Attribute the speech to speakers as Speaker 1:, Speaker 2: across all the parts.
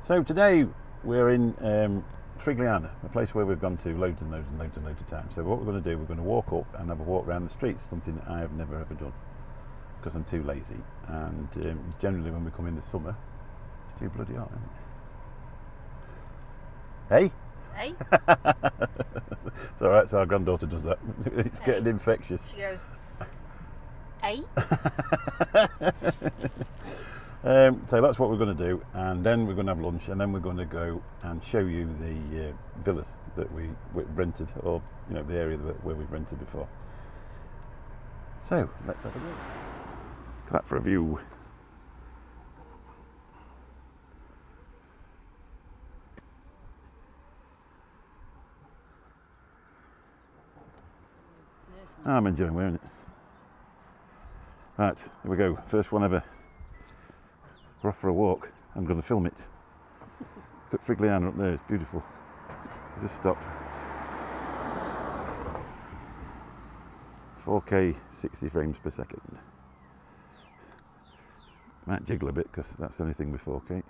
Speaker 1: So today we're in Frigiliana, a place where we've gone to loads and loads of times. So what we're going to do, we're going to walk up and have a walk around the streets, something that I have never ever done because I'm too lazy. And generally when we come in the summer, it's too bloody hot, isn't it? Hey?
Speaker 2: Hey?
Speaker 1: It's alright, so our granddaughter does that. It's
Speaker 2: Hey.
Speaker 1: getting infectious.
Speaker 2: She goes, hey?
Speaker 1: So that's what we're going to do, and then we're going to have lunch, and then we're going to go and show you the villas that we rented, or the area where we've rented before. So let's have a look. Look at that for a view. I'm enjoying wearing it. Right, here we go. First one ever. We're off for a walk. I'm going to film it. Look at Frigiliana up there, it's beautiful. Just stop. 4K 60 frames per second. Might jiggle a bit because that's the only thing with 4K.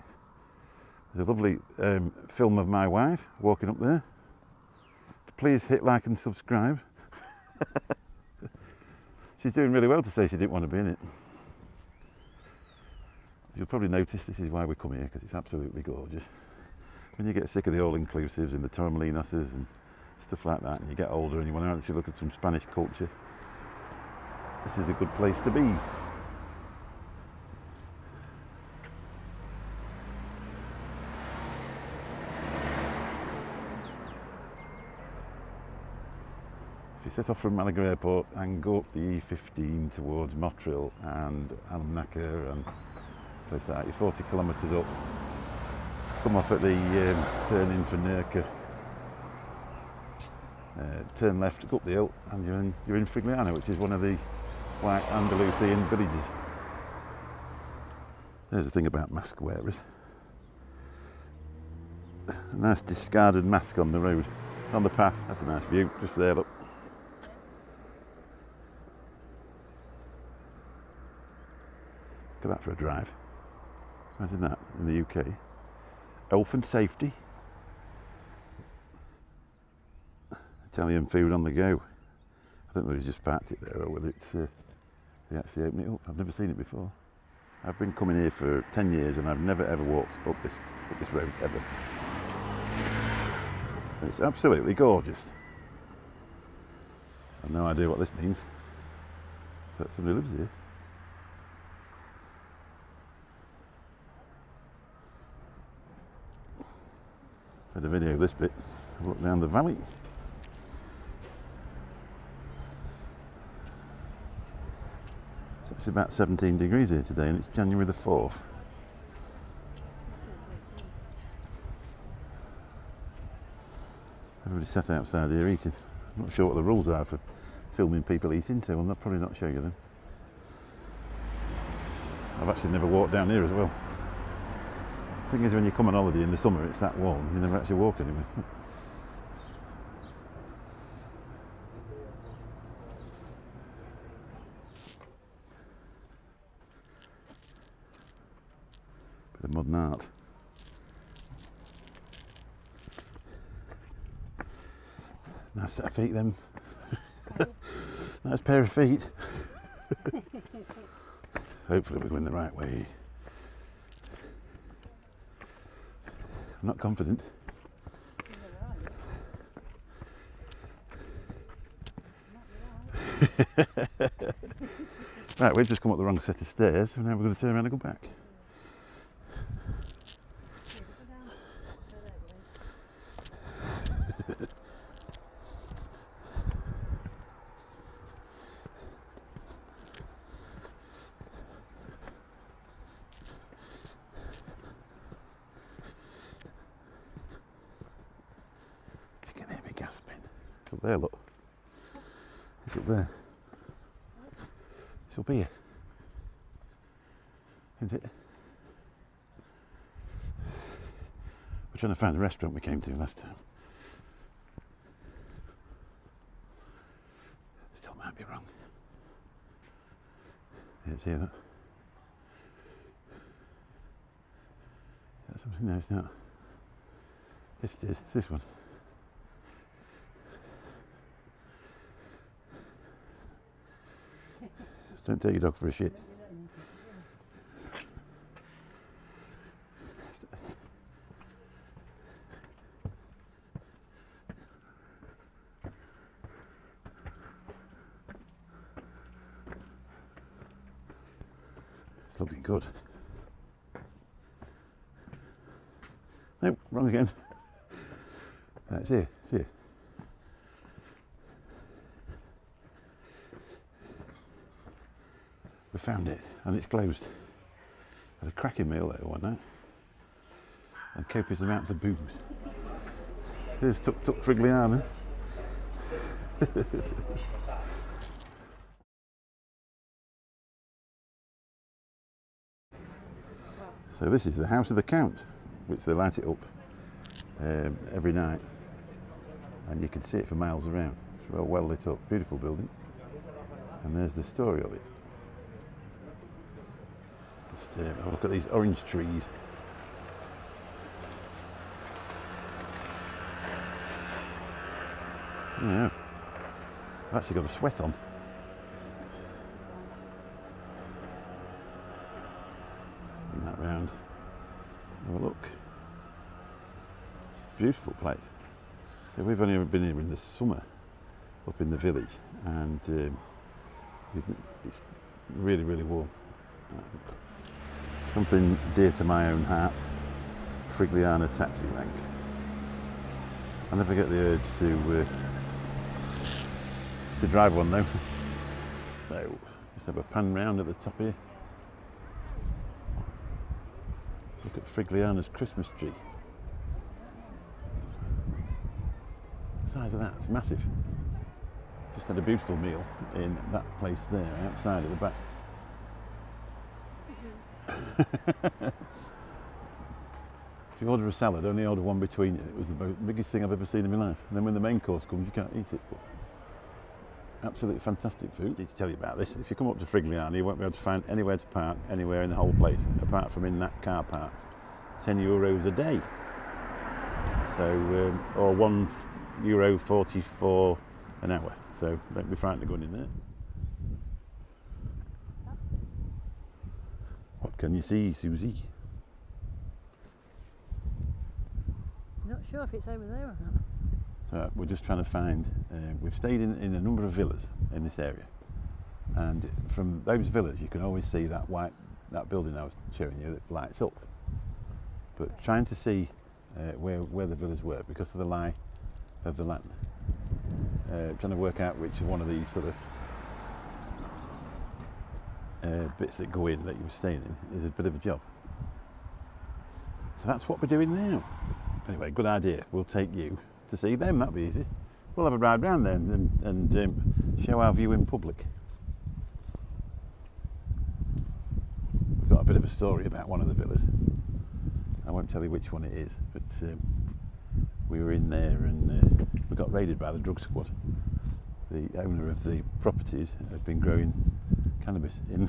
Speaker 1: There's a lovely film of my wife walking up there. Please hit like and subscribe. She's doing really well to say she didn't want to be in it. You'll probably notice this is why we come here, because it's absolutely gorgeous. When you get sick of the all-inclusives and the Torremolinos and stuff like that, and you get older and you want to actually look at some Spanish culture, this is a good place to be. If you set off from Malaga Airport and go up the E15 towards Motril and Almnaca and place like that, you're 40 kilometres up. Come off at the turn in for Nerca, turn left, go up the hill, and you're in Frigiliana, which is one of the white Andalusian villages. There's the thing about mask wearers. A nice discarded mask on the road, on the path. That's a nice view, just there, look. Look at that for a drive. Imagine that in the UK. Health and safety. Italian food on the go. I don't know if he's just parked it there or whether it's they actually open it up. I've never seen it before. I've been coming here for 10 years and I've never ever walked up this road ever. And it's absolutely gorgeous. I've no idea what this means. So somebody lives here. Had a video of this bit. Look down the valley. So it's about 17 degrees here today, and it's January the 4th. Everybody sat outside here eating. I'm not sure what the rules are for filming people eating, so I'll probably not show you them. I've actually never walked down here as well. The thing is, when you come on holiday in the summer, it's that warm, you never actually walk anywhere. Bit of modern art. Nice set of feet, them. Nice pair of feet. Hopefully we're going the right way. I'm not confident. Right, we've just come up the wrong set of stairs, and now we're going to turn around and go back. You can hear me gasping. It's up there, look. It's up there. It's up here. Isn't it? We're trying to find the restaurant we came to last time. Still might be wrong. It's here, look. something? No, it's not. Yes, it is. It's this one. Don't take your dog for a shit. It's looking good. No, wrong again. It's here, it's here. We found it and it's closed. Had a cracking meal there one night and copious amounts of booze. Here's Tuk Tuk Frigiliana. So this is the house of the Count, which they light it up every night, and you can see it for miles around. It's well lit up, beautiful building, and there's the story of it. Just have a look at these orange trees. Yeah, I've actually got a sweat on. Bring that round. Have a look. Beautiful place. So we've only ever been here in the summer, up in the village, and it's really, really warm. Something dear to my own heart, Frigiliana taxi rank. I never get the urge to drive one though. So just have a pan round at the top here. Look at Frigiliana's Christmas tree. The size of that, it's massive. Just had a beautiful meal in that place there, outside at the back. If you order a salad, only order one between it. It was the biggest thing I've ever seen in my life. And then when the main course comes, you can't eat it. But absolutely fantastic food. I need to tell you about this. If you come up to Frigiliana, you won't be able to find anywhere to park anywhere in the whole place, apart from in that car park. €10 a day. So, or €1.44 an hour. So don't be frightened of going in there. What can you see, Susie?
Speaker 2: Not sure if it's over there or not.
Speaker 1: So we're just trying to find, we've stayed in a number of villas in this area, and from those villas you can always see that building I was showing you that lights up. But trying to see where the villas were because of the lie of the land, trying to work out which one of these sort of bits that go in that you were staying in is a bit of a job. So that's what we're doing now. Anyway, good idea. We'll take you to see them. That'll be easy. We'll have a ride round there and show our view in public. We've got a bit of a story about one of the villas. I won't tell you which one it is, but we were in there and we got raided by the drug squad. The owner of the properties had been growing cannabis in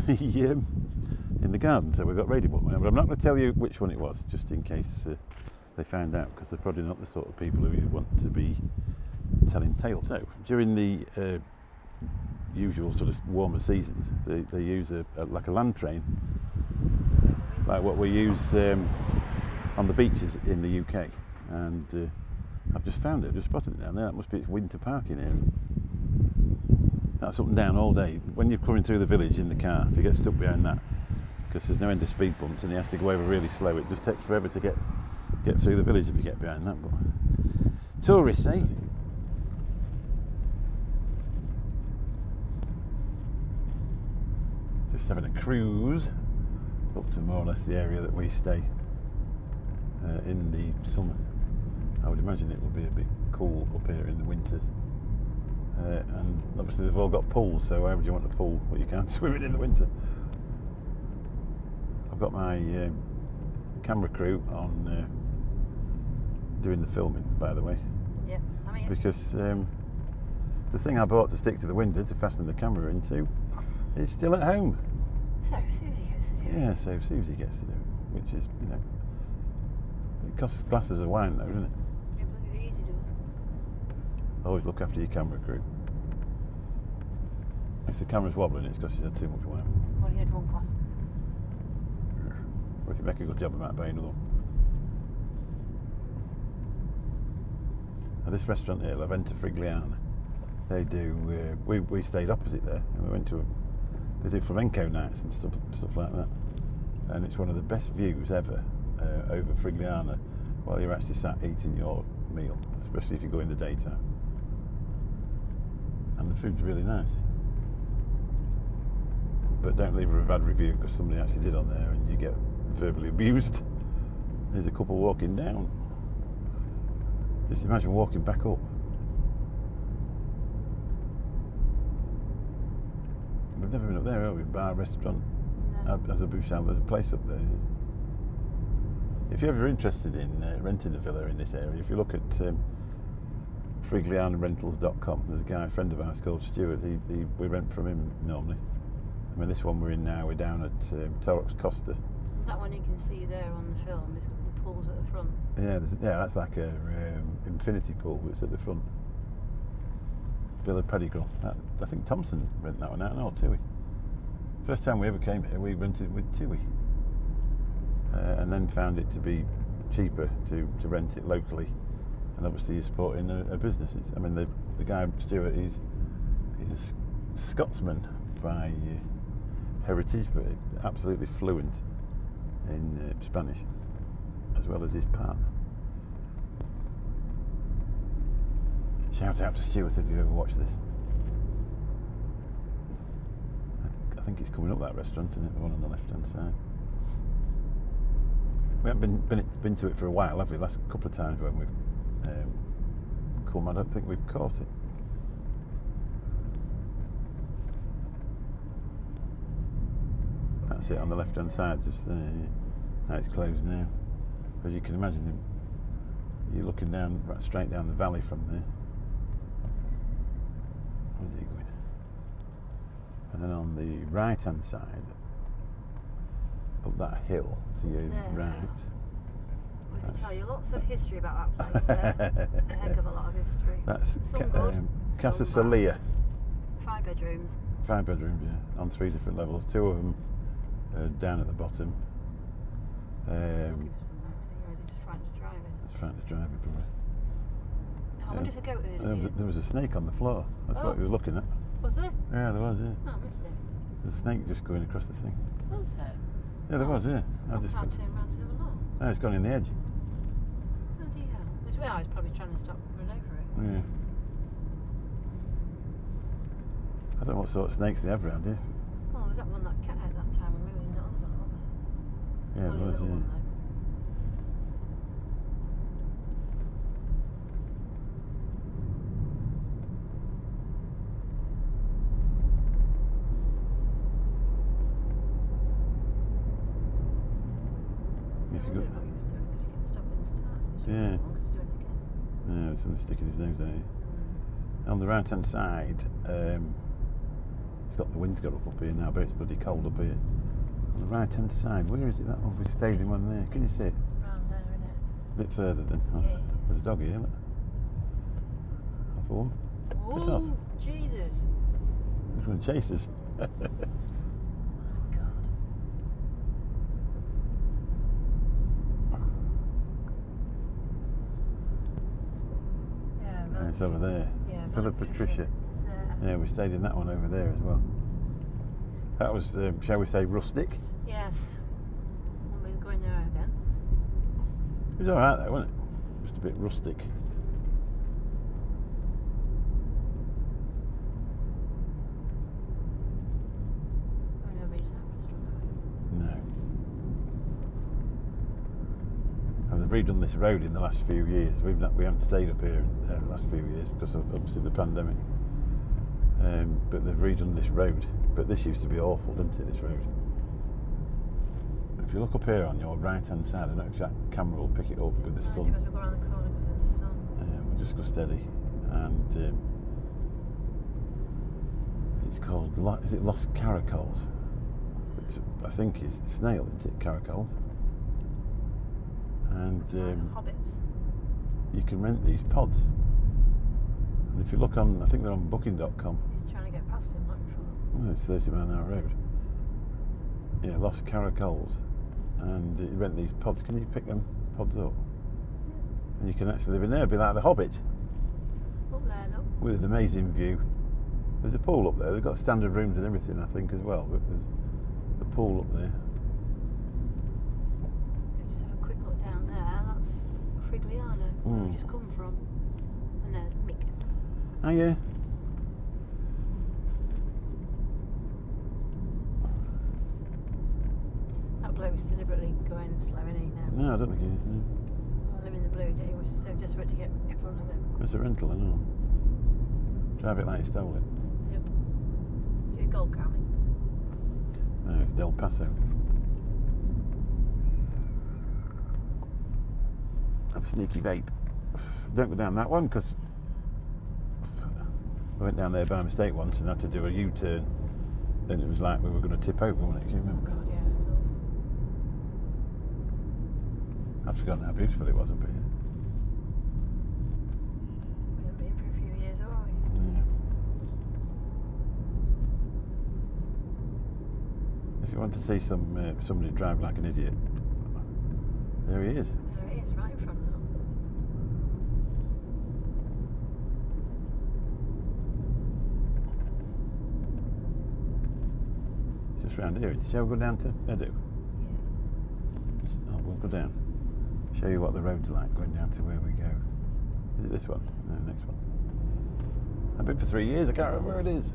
Speaker 1: the garden, so we got raided one morning. But I'm not going to tell you which one it was, just in case they found out, because they're probably not the sort of people who want to be telling tales. So during the usual sort of warmer seasons, they use like a land train, like what we use on the beaches in the UK. And I've just found it, I've just spotted it down there. That must be its winter parking area. That's up and down all day. When you're coming through the village in the car, if you get stuck behind that, because there's no end of speed bumps and he has to go over really slow, it just takes forever to get through the village if you get behind that. But tourists, eh? Just having a cruise up to more or less the area that we stay in the summer. I would imagine it will be a bit cool up here in the winters. And obviously they've all got pools, so why would you want a pool where you can't swim in the winter? I've got my camera crew on doing the filming, by the way.
Speaker 2: Yep, I'm here.
Speaker 1: Because the thing I bought to stick to the window to fasten the camera into is still at home.
Speaker 2: So Susie gets to do it.
Speaker 1: Yeah, so Susie gets to do it, which is, It costs glasses of wine though, doesn't it?
Speaker 2: Yeah, bloody easy does.
Speaker 1: Always look after your camera crew. If the camera's wobbling, it's because she's had too much wine.
Speaker 2: Well, you had one glass.
Speaker 1: Or if you make a good job, I might buy another one. Now this restaurant here, La Venta Frigiliana, they do. We stayed opposite there, and we went to. They do flamenco nights and stuff like that, and it's one of the best views ever over Frigiliana while you're actually sat eating your meal, especially if you go in the daytime. And the food's really nice. But don't leave her a bad review because somebody actually did on there and you get verbally abused. There's a couple walking down. Just imagine walking back up. We've never been up there, have we? Bar, restaurant,
Speaker 2: No.
Speaker 1: as a Bouchon. There's a place up there. If you're ever interested in renting a villa in this area, if you look at frigilianarentals.com, there's a guy, a friend of ours called Stuart. We rent from him normally. I mean, this one we're in now, we're down at Torrox Costa.
Speaker 2: That one you can see there on the film. It's got the pools at the front.
Speaker 1: Yeah, that's like a infinity pool that's at the front. Villa Pedigree. I think Thompson rent that one out, or Tui. First time we ever came here, we rented with Tui. And then found it to be cheaper to rent it locally. And obviously you're supporting a business. I mean, the guy, Stuart, he's a Scotsman by heritage, but absolutely fluent in Spanish, as well as his partner. Shout out to Stuart if you ever watched this. I think it's coming up, that restaurant, isn't it? The one on the left hand side. We haven't been to it for a while, have we? Last couple of times when we've come, I don't think we've caught it. That's it on the left hand side, just there. Now it's closed now. As you can imagine, you're looking down, right straight down the valley from there. Where's he going? And then on the right hand side, up that hill to your right.
Speaker 2: We can tell you lots of history about that place there. A heck of a lot of history.
Speaker 1: That's
Speaker 2: Some good,
Speaker 1: Casa
Speaker 2: some bad.
Speaker 1: Celia.
Speaker 2: 5 bedrooms.
Speaker 1: 5 bedrooms, yeah, on 3 different levels. 2 of them down at the bottom.
Speaker 2: Looking for somewhere, or is he just frightened of driving?
Speaker 1: It's trying to drive it, probably.
Speaker 2: Oh, I wonder if a goat is here.
Speaker 1: There was a snake on the floor. That's what we were looking at.
Speaker 2: Was there?
Speaker 1: Yeah, there was, yeah.
Speaker 2: Oh, I missed it.
Speaker 1: There's a snake just going across the thing.
Speaker 2: Was there?
Speaker 1: Yeah, there was, yeah.
Speaker 2: I can't turn around and have a look.
Speaker 1: No, it's gone in the edge.
Speaker 2: Bloody hell. I was probably trying to stop run over it.
Speaker 1: Yeah. I don't know what sort of snakes they have around here.
Speaker 2: Oh, was that one that cat at that time when we were in the other one, wasn't there?
Speaker 1: Yeah, there was,
Speaker 2: Little
Speaker 1: yeah.
Speaker 2: one, though.
Speaker 1: If you
Speaker 2: I
Speaker 1: got,
Speaker 2: wondered what he was doing because he kept stopping and starting. He was
Speaker 1: Yeah.
Speaker 2: really wrong, 'cause he's doing it again.
Speaker 1: yeah, someone sticking his nose out here. On the right hand side, it's got the wind's got up here now, but it's bloody cold up here. On the right hand side, where is it? That one we stayed in one there. Can you see it?
Speaker 2: Round there, innit?
Speaker 1: A bit further then. Oh,
Speaker 2: Yeah.
Speaker 1: there's a dog here, look. Off for one. Piss off.
Speaker 2: Oh, Jesus.
Speaker 1: He's going to chase us.
Speaker 2: Oh, God. Yeah,
Speaker 1: And it's over there.
Speaker 2: Yeah,
Speaker 1: Villa Patricia.
Speaker 2: It's there.
Speaker 1: Yeah, we stayed in that one over there as well. That was, shall we say, rustic.
Speaker 2: Yes. When we were going there again.
Speaker 1: It was alright though, wasn't it? Just a bit rustic.
Speaker 2: We've never been to that restaurant, have we?
Speaker 1: No. And they've redone this road in the last few years. We haven't stayed up here in the last few years because of obviously the pandemic. But they've redone this road. But this used to be awful, didn't it, this road? If you look up here on your right hand side, I don't know if that camera will pick it up with the
Speaker 2: Mind
Speaker 1: sun.
Speaker 2: you, as we go around the corner because of the sun.
Speaker 1: We'll just go steady. And it's called, is it Los Caracoles? Which I think is snail, isn't it? Caracoles. And
Speaker 2: Hobbits.
Speaker 1: you can rent these pods. And if you look on, I think they're on booking.com.
Speaker 2: He's trying to get past him, not in front.
Speaker 1: Oh, it's 30 mile an hour road. Yeah, Lost Caracoles. And you rent these pods. Can you pick them pods up? And you can actually live in there. It'd be like the Hobbit.
Speaker 2: Up there, look.
Speaker 1: With an amazing view. There's a pool up there. They've got standard rooms and everything, I think, as well. But there's a pool up there.
Speaker 2: Just have a quick look down there. That's Frigiliana, where we just come from. And there's Mick.
Speaker 1: Oh, yeah.
Speaker 2: That bloke's deliberately going slow, isn't he, now?
Speaker 1: No, I don't think he is. No.
Speaker 2: I live in the blue, he was so desperate to get in front of him.
Speaker 1: It's a rental, I know. Drive it like he stole it.
Speaker 2: Yep. Is it a gold coming?
Speaker 1: No, it's Del Paso. Have a sneaky vape. Don't go down that one because I went down there by mistake once and had to do a U-turn. Then it was like we were going to tip over, wasn't it? Can you remember?
Speaker 2: God, yeah.
Speaker 1: I've forgotten how beautiful it was up here.
Speaker 2: We haven't been for a few years, are we?
Speaker 1: Yeah. If you want to see somebody drive like an idiot, there he is.
Speaker 2: There it is, right in front of them.
Speaker 1: Just round here. Shall we go down to Edu?
Speaker 2: Yeah.
Speaker 1: Oh, we'll go down. Show you what the road's like going down to where we go. Is it this one? No, next one. I've been for 3 years. I can't remember where it is.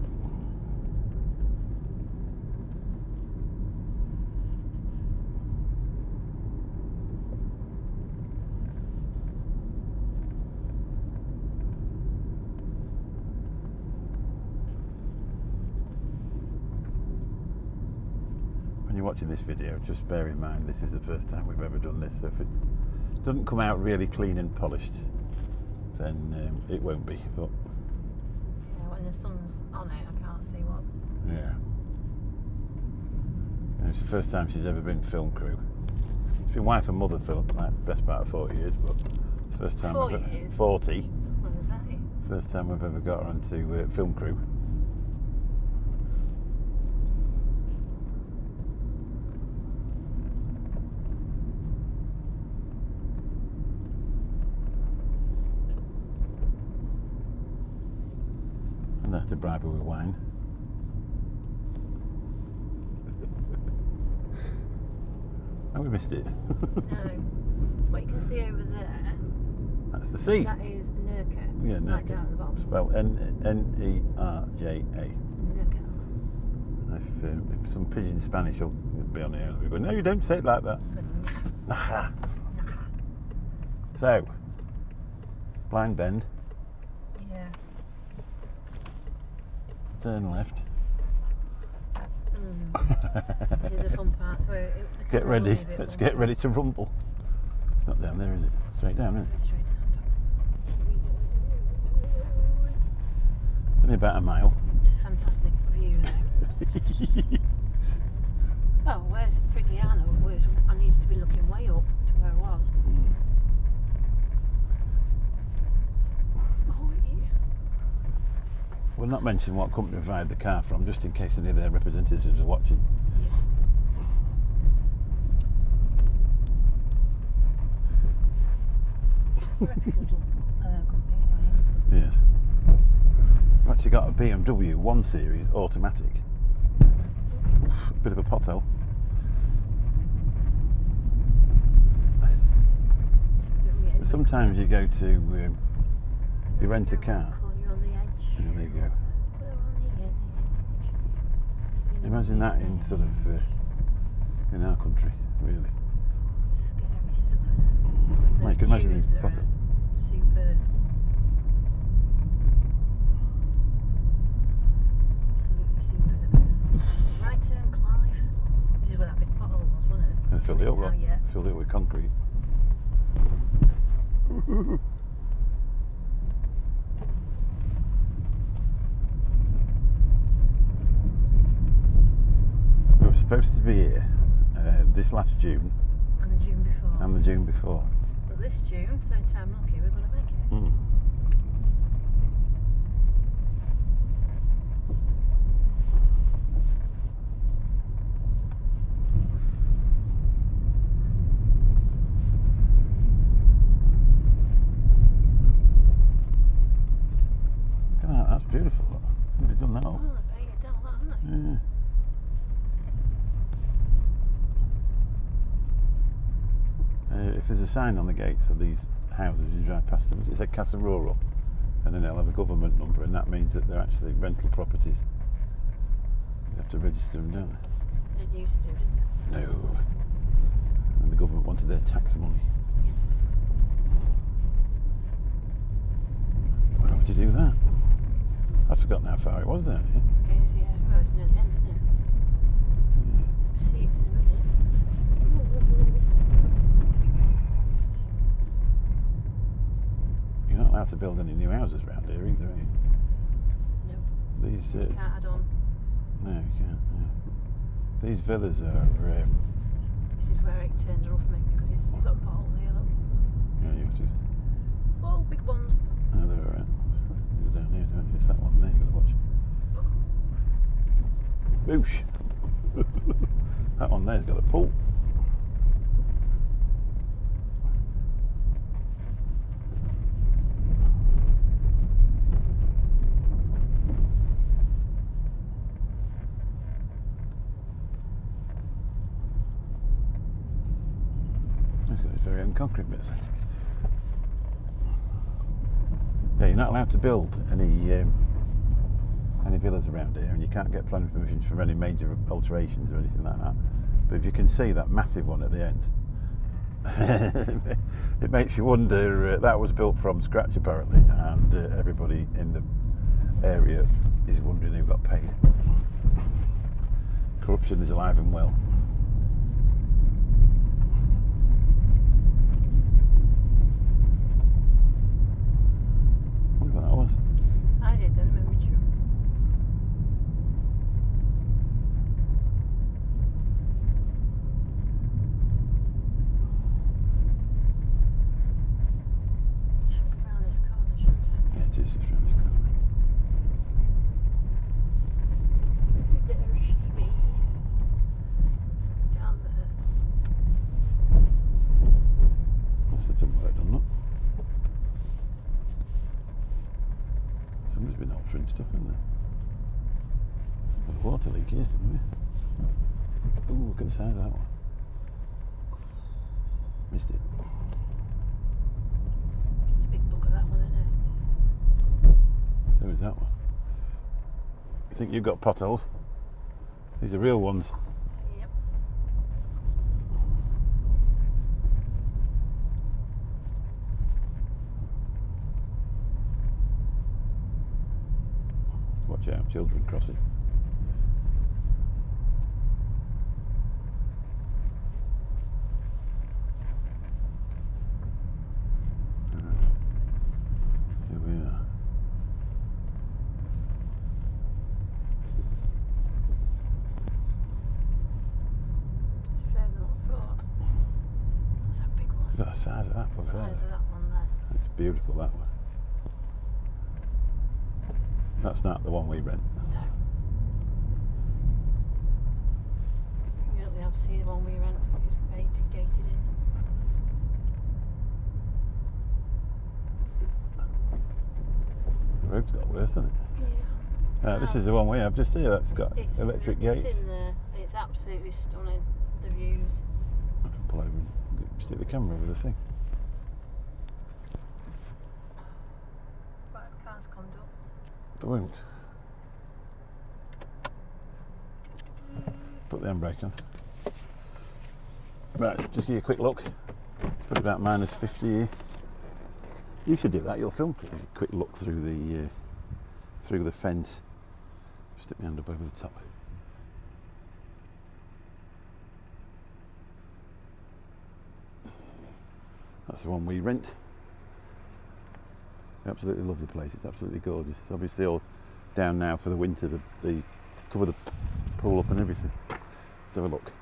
Speaker 1: When you're watching this video, just bear in mind this is the first time we've ever done this, so if it doesn't come out really clean and polished, then it won't be. But
Speaker 2: Yeah, when the sun's on it, I can't see what.
Speaker 1: yeah, and it's the first time she's ever been film crew. She's been wife and mother for like the best part of 40 years, but it's the first time
Speaker 2: 40
Speaker 1: we've
Speaker 2: years?
Speaker 1: 40.
Speaker 2: What is that?
Speaker 1: First time we've ever got her onto film crew. And I have to bribe her with wine. And we missed it.
Speaker 2: No. What you can see over there,
Speaker 1: That's the sea.
Speaker 2: that is Nurka.
Speaker 1: Yeah,
Speaker 2: Right
Speaker 1: Nerja.
Speaker 2: down at the bottom.
Speaker 1: Spelled Nerja.
Speaker 2: Nurka.
Speaker 1: If some pidgin Spanish will be on here, we go, no, you don't say it like that. So, blind bend,
Speaker 2: Yeah.
Speaker 1: turn left.
Speaker 2: This is a fun part. So
Speaker 1: Get ready. Let's get ready to rumble. It's not down there, is it? Straight down, isn't it?
Speaker 2: Straight
Speaker 1: It's only about a mile.
Speaker 2: It's a fantastic view there. Oh, where's Frigiliana? I needed to be looking way up to where I was. Oh, yeah.
Speaker 1: We'll not mention what company we hired the car from, just in case any of their representatives are watching.
Speaker 2: Reputable company anyway.
Speaker 1: Yes. We've actually got a BMW 1 Series automatic. Oof, bit of a pothole. Sometimes you go to, you rent a car.
Speaker 2: You're on the edge.
Speaker 1: Yeah, there you go.
Speaker 2: We're on the edge.
Speaker 1: Imagine that in sort of, in our country, really.
Speaker 2: Scary stuff, isn't it?
Speaker 1: Well, you can imagine these
Speaker 2: views are
Speaker 1: potholes.
Speaker 2: superb. Absolutely superb. Right turn, Clive. This is where that big pothole was, wasn't it?
Speaker 1: And filled it up,
Speaker 2: Oh, yeah.
Speaker 1: filled it up with concrete. We were supposed to be here this last June,
Speaker 2: And the June before.
Speaker 1: And the June before.
Speaker 2: But this June, third time lucky, we're going to make it.
Speaker 1: Mm. Look at that, that's beautiful. Somebody's done that
Speaker 2: Oh,
Speaker 1: up.
Speaker 2: they painted down that, haven't they?
Speaker 1: Yeah. If there's a sign on the gates of these houses, you drive past them, it says Casa Rural, and then they'll have a government number, and that means that they're actually rental properties. You have to register them, don't
Speaker 2: They didn't used to do, did
Speaker 1: they? No. And the government wanted their tax money.
Speaker 2: they? Yes.
Speaker 1: Why would you do that? I've forgotten how far it was down here.
Speaker 2: It is, yeah. Well, it's near the end, isn't it? See it in a minute.
Speaker 1: You're not allowed to build any new houses around here either, are you?
Speaker 2: No,
Speaker 1: These,
Speaker 2: you can't add on.
Speaker 1: no, you can't. No. These villas are,
Speaker 2: This is where it turns rough, mate, because it's got potholes here, look.
Speaker 1: yeah, you have to.
Speaker 2: Oh, big ones.
Speaker 1: Oh, they're alright. You go down here, don't you? It's that one there you've got to watch. Boosh! That one there's got a pool. It's got its very own concrete bits. Yeah, you're not allowed to build any villas around here, and you can't get planning permissions for any major alterations or anything like that. But if you can see that massive one at the end, it makes you wonder. That was built from scratch apparently, and everybody in the area is wondering who got paid. Corruption is alive and well. I wonder what that was.
Speaker 2: I did then, remember you? Should be round this corner, shouldn't it?
Speaker 1: Yeah, it is just round this corner.
Speaker 2: There she be. Down there.
Speaker 1: That's some work done, look. Somebody's been altering stuff, hasn't there? Got a water leak here, didn't we? Ooh, look at the size of that one. Missed it.
Speaker 2: It's a big bugger, that one, isn't it?
Speaker 1: So is that one. You think you've got potholes? These are real ones.
Speaker 2: Yep.
Speaker 1: Watch out, children crossing. Here we are.
Speaker 2: It's further than what I thought. That's a big one.
Speaker 1: Look at the size of that
Speaker 2: The
Speaker 1: bugger
Speaker 2: size
Speaker 1: there.
Speaker 2: of that one there.
Speaker 1: It's beautiful, that one. That's not the one we rent.
Speaker 2: No. You don't be able to see the one we rent. It's gated in.
Speaker 1: The road's got worse, hasn't it?
Speaker 2: Yeah.
Speaker 1: This is the one we have just here. That's got
Speaker 2: It's
Speaker 1: electric
Speaker 2: It's
Speaker 1: gates.
Speaker 2: in there. It's absolutely stunning. The views.
Speaker 1: I can pull over and stick the camera over the thing.
Speaker 2: Right, the car's come up.
Speaker 1: They won't. Put the handbrake on. Right, just give you a quick look. It's probably about -50 here. You should do that. You'll film. Just a quick look through the fence. Stick my hand up over the top. That's the one we rent. We absolutely love the place. It's absolutely gorgeous. It's obviously all down now for the winter. They cover the pool up and everything. Let's have a look.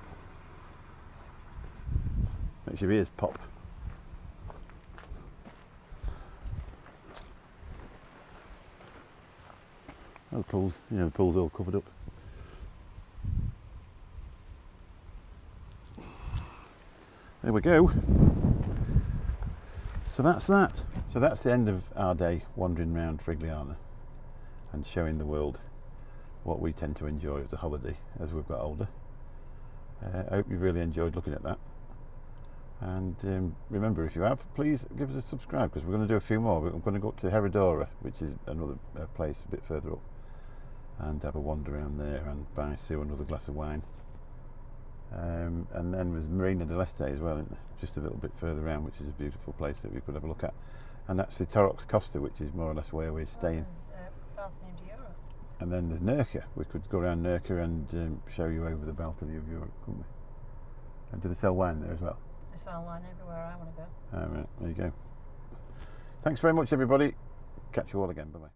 Speaker 1: Watch your ears pop. Oh, the pool's, you know, the pool's all covered up. There we go. So that's that. So that's the end of our day wandering around Frigiliana and showing the world what we tend to enjoy as a holiday as we've got older. I hope you really enjoyed looking at that. And remember, if you have, please give us a subscribe, because we're going to do a few more. I'm going to go up to Herodora, which is another place a bit further up, and have a wander around there and buy Sue another glass of wine. And then there's Marina del Este as well, isn't there? Just a little bit further around, which is a beautiful place that we could have a look at. And actually Torrox Costa, which is more or less where we're staying.
Speaker 2: Balcony of Europe.
Speaker 1: And then there's Nurka. We could go around Nurka and show you over the balcony of Europe, couldn't we? And do they sell wine there as well?
Speaker 2: They sell wine everywhere I want to go.
Speaker 1: Right, there you go. Thanks very much, everybody. Catch you all again. Bye-bye.